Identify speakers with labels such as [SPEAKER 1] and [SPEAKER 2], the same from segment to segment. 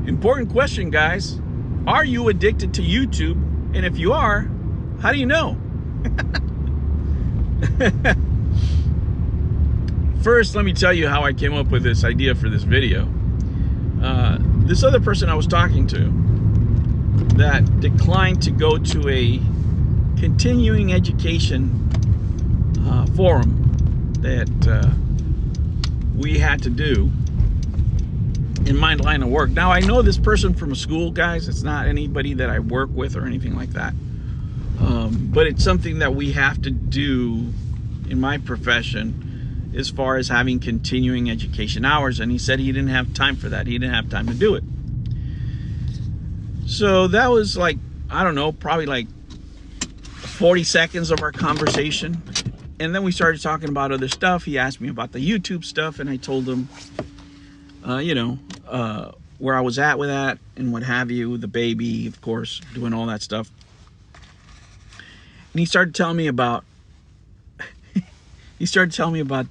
[SPEAKER 1] Important question, guys. Are you addicted to YouTube? And if you are, how do you know? First, let me tell you how I came up with this idea for this video. This other person I was talking to that declined to go to a continuing education forum that we had to do in my line of work. Now, I know this person from school, guys. It's not anybody that I work with or anything like that. But it's something that we have to do in my profession as far as having continuing education hours. And he said he didn't have time for that. He didn't have time to do it. So that was like, I don't know, probably like 40 seconds of our conversation. And then we started talking about other stuff. He asked me about the YouTube stuff, and I told him, where I was at with that and what have you, the baby, of course, doing all that stuff. And he started telling me about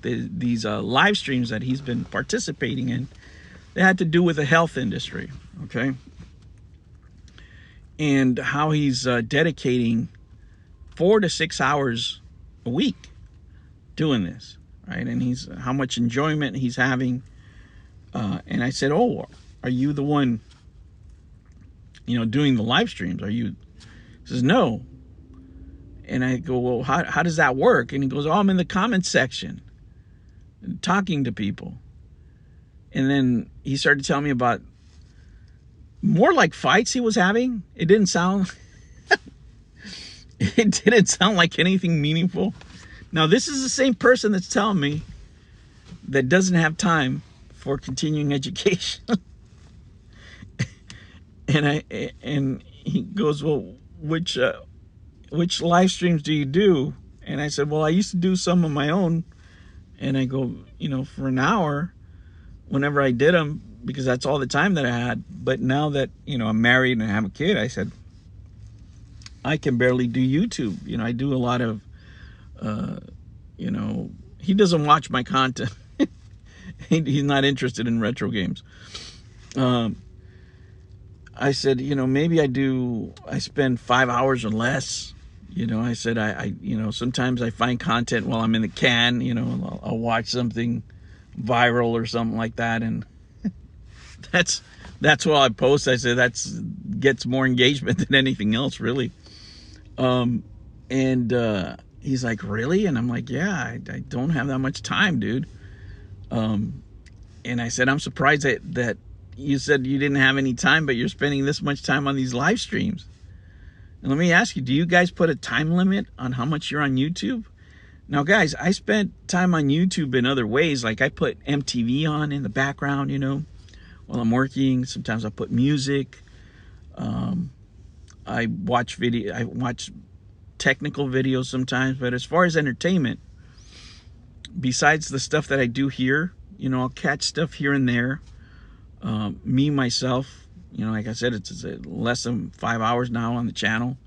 [SPEAKER 1] these live streams that he's been participating in. They had to do with the health industry, okay? And how he's dedicating 4 to 6 hours a week doing this, right? And how much enjoyment he's having. And I said, "Oh, are you the one, doing the live streams? Are you?" He says, "No." And I go, "Well, how does that work?" And he goes, "Oh, I'm in the comments section, talking to people." And then he started telling me about more like fights he was having. It didn't sound like anything meaningful. Now, this is the same person that's telling me that doesn't have time for continuing education. And he goes, "Well, which live streams do you do?" And I said, "Well, I used to do some of my own." And I go, for an hour whenever I did them, because that's all the time that I had. But now that, I'm married and I have a kid, I said, I can barely do YouTube. I do a lot of, he doesn't watch my content. He's not interested in retro games. I said, maybe I spend 5 hours or less. I said, I sometimes I find content while I'm in the can, I'll watch something viral or something like that. And that's what I post. I said, gets more engagement than anything else, really. He's like, "Really?" And I'm like, "Yeah, I don't have that much time, dude." And I said, "I'm surprised that you said you didn't have any time, but you're spending this much time on these live streams." And let me ask you, do you guys put a time limit on how much you're on YouTube? Now, guys, I spent time on YouTube in other ways. Like I put MTV on in the background, while I'm working. Sometimes I put music. I watch technical videos sometimes. But as far as entertainment, besides the stuff that I do here, I'll catch stuff here and there. Me, myself, like I said, it's less than 5 hours now on the channel.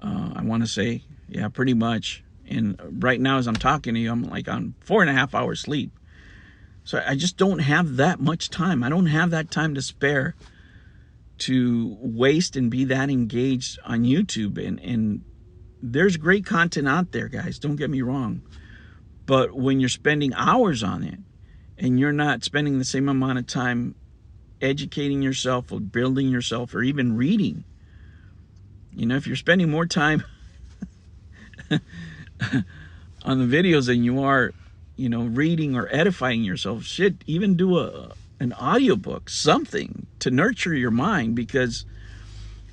[SPEAKER 1] I want to say, yeah, pretty much. And right now, as I'm talking to you, I'm like on 4.5 hours sleep. So I just don't have that much time. I don't have that time to spare to waste and be that engaged on YouTube. And there's great content out there, guys. Don't get me wrong. But when you're spending hours on it and you're not spending the same amount of time educating yourself or building yourself or even reading, if you're spending more time on the videos than you are, reading or edifying yourself, shit, even do an audiobook, something to nurture your mind, because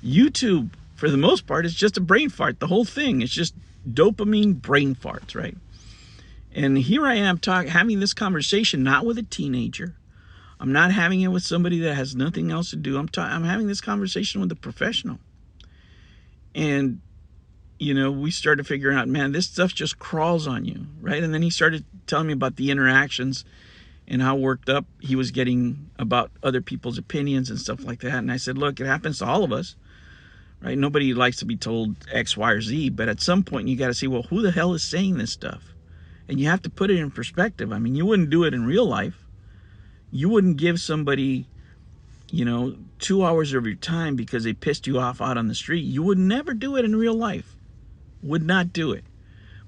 [SPEAKER 1] YouTube, for the most part, is just a brain fart. The whole thing, it's just dopamine brain farts, right? And here I am having this conversation, not with a teenager. I'm not having it with somebody that has nothing else to do. I'm having this conversation with a professional. And, we started figuring out, man, this stuff just crawls on you, right? And then he started telling me about the interactions and how worked up he was getting about other people's opinions and stuff like that. And I said, look, it happens to all of us, right? Nobody likes to be told X, Y, or Z, but at some point you got to see, well, who the hell is saying this stuff? And you have to put it in perspective. I mean, you wouldn't do it in real life. You wouldn't give somebody, 2 hours of your time because they pissed you off out on the street. You would never do it in real life. Would not do it.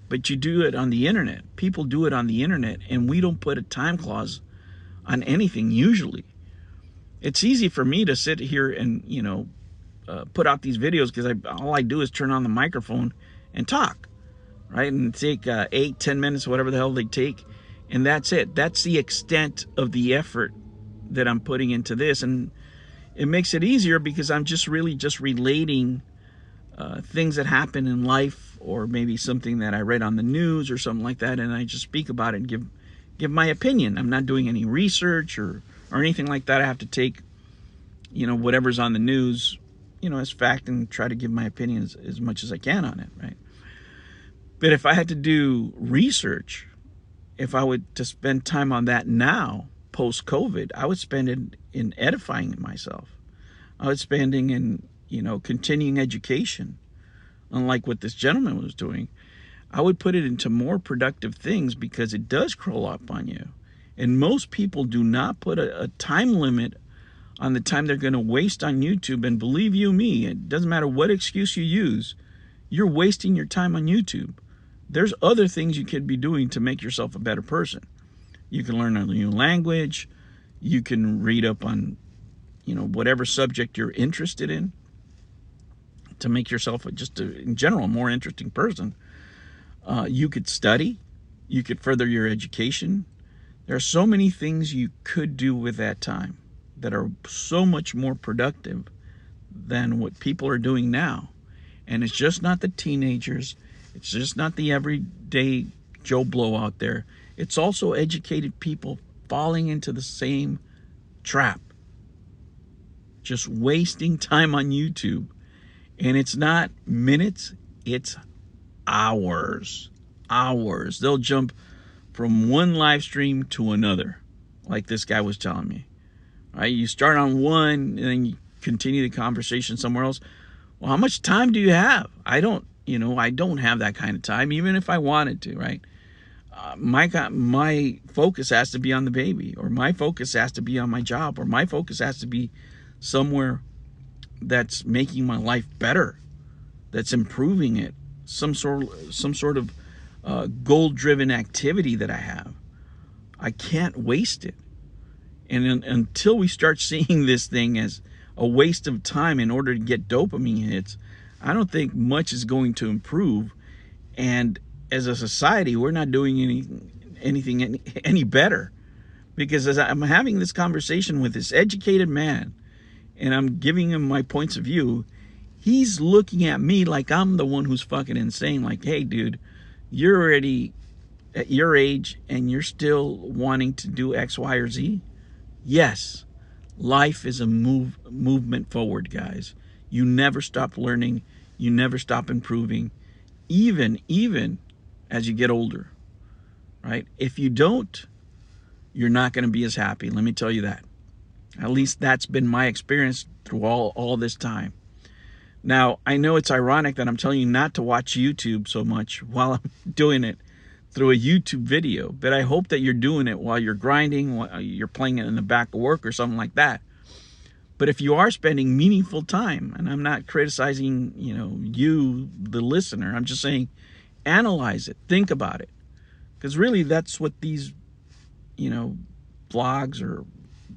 [SPEAKER 1] But you do it on the internet. People do it on the internet, and we don't put a time clause on anything usually. It's easy for me to sit here and, put out these videos because all I do is turn on the microphone and talk, right? And take 8-10 minutes, whatever the hell they take, and that's it. That's the extent of the effort that I'm putting into this, and it makes it easier because I'm just relating things that happen in life, or maybe something that I read on the news or something like that, and I just speak about it and give my opinion. I'm not doing any research or anything like that. I have to take, whatever's on the news, as fact, and try to give my opinion as much as I can on it, right? But if I had to do research, if I would to spend time on that now, post-COVID, I would spend it in edifying myself. I would spend it in, continuing education, unlike what this gentleman was doing. I would put it into more productive things because it does crawl up on you. And most people do not put a time limit on the time they're going to waste on YouTube. And believe you me, it doesn't matter what excuse you use, you're wasting your time on YouTube. There's other things you could be doing to make yourself a better person. You can learn a new language. You can read up on, whatever subject you're interested in to make yourself in general, a more interesting person. You could study. You could further your education. There are so many things you could do with that time that are so much more productive than what people are doing now. And it's just not the teenagers. It's just not the everyday Joe Blow out there. It's also educated people falling into the same trap. Just wasting time on YouTube. And it's not minutes, it's hours. Hours. They'll jump from one live stream to another, like this guy was telling me. Right? You start on one, and then you continue the conversation somewhere else. Well, how much time do you have? I don't have that kind of time, even if I wanted to, right? My focus has to be on the baby, or my focus has to be on my job, or my focus has to be somewhere that's making my life better, that's improving it, some sort of goal-driven activity that I have. I can't waste it. And until we start seeing this thing as a waste of time in order to get dopamine hits, I don't think much is going to improve. And as a society, we're not doing anything any better. Because as I'm having this conversation with this educated man, and I'm giving him my points of view, he's looking at me like I'm the one who's fucking insane. Like, hey, dude, you're already at your age and you're still wanting to do X, Y, or Z? Yes, life is a movement forward, guys. You never stop learning. You never stop improving, even as you get older, right? If you don't, you're not going to be as happy. Let me tell you that. At least that's been my experience through all this time. Now, I know it's ironic that I'm telling you not to watch YouTube so much while I'm doing it through a YouTube video, but I hope that you're doing it while you're grinding, while you're playing it in the back of work or something like that. But if you are spending meaningful time, and I'm not criticizing, you, the listener, I'm just saying analyze it, think about it. Because really that's what these, blogs or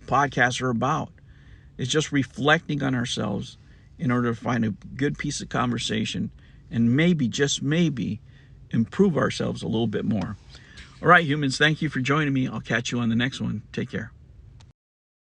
[SPEAKER 1] podcasts are about. It's just reflecting on ourselves in order to find a good piece of conversation and maybe, just maybe, improve ourselves a little bit more. All right, humans, thank you for joining me. I'll catch you on the next one. Take care.